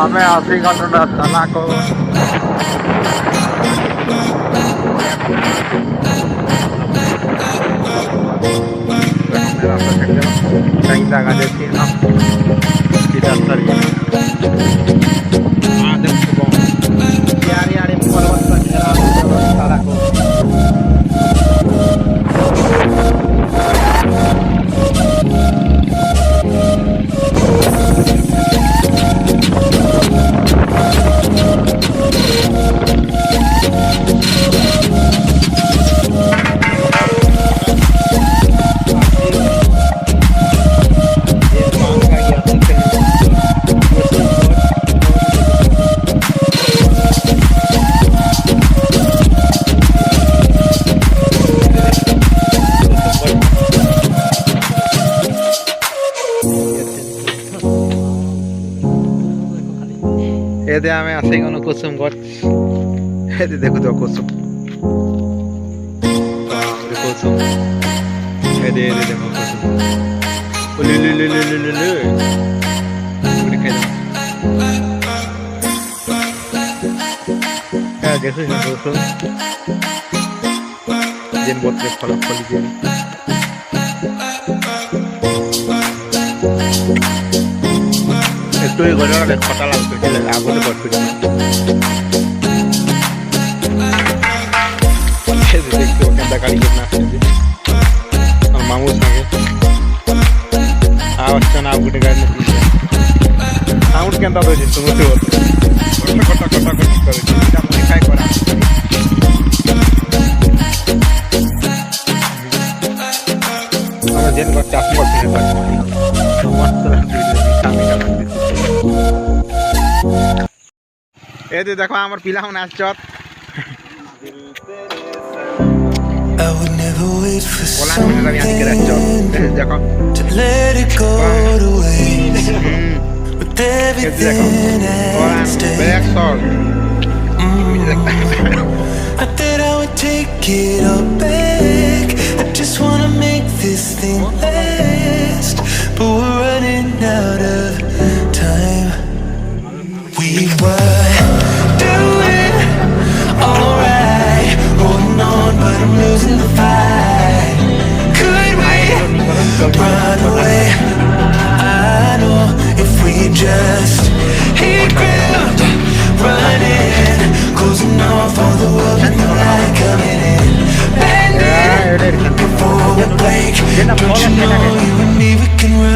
Ame asing kan udah tanah ko. Kamera पे कहीं जगह देखी ना किधर तरी देखो यार यार पर्वत पर घेरा सारा को এতে আমি আছি কোনো কুসুম গছ এতে দেখো তো কুসুম কুসুম এতে এতে দেখো কুসুম ওলি লি লি লি লি লি ওরে খাই হ্যাঁ দেখো না কুসুম দিন বছর ফলাফল দিন একটু এই ঘটনাটা খটা লাগবে আগুনে পড়তে দেখতে ওখানটা গাড়ি না আমার মামুর সঙ্গে আওয়াজটা না আগুনে গাড়ি সাউন্ড কেনটা রয়েছে শুনতে হচ্ছে কটা কটা কটা করে খাই করা আমরা যেন চাষ করতে এতে দেখো আমার পিলাও নাচত I would never wait for something to let it go to waste with everything at stake. I thought I would take it all back. I just wanna make this thing last, but we're running out of time. We were doing alright, holding on, but I'm losing the fight. Could we run away? I know if we just hit ground, running, closing off all the world with no light coming in, bending before we break. Don't you know you and me, we can run.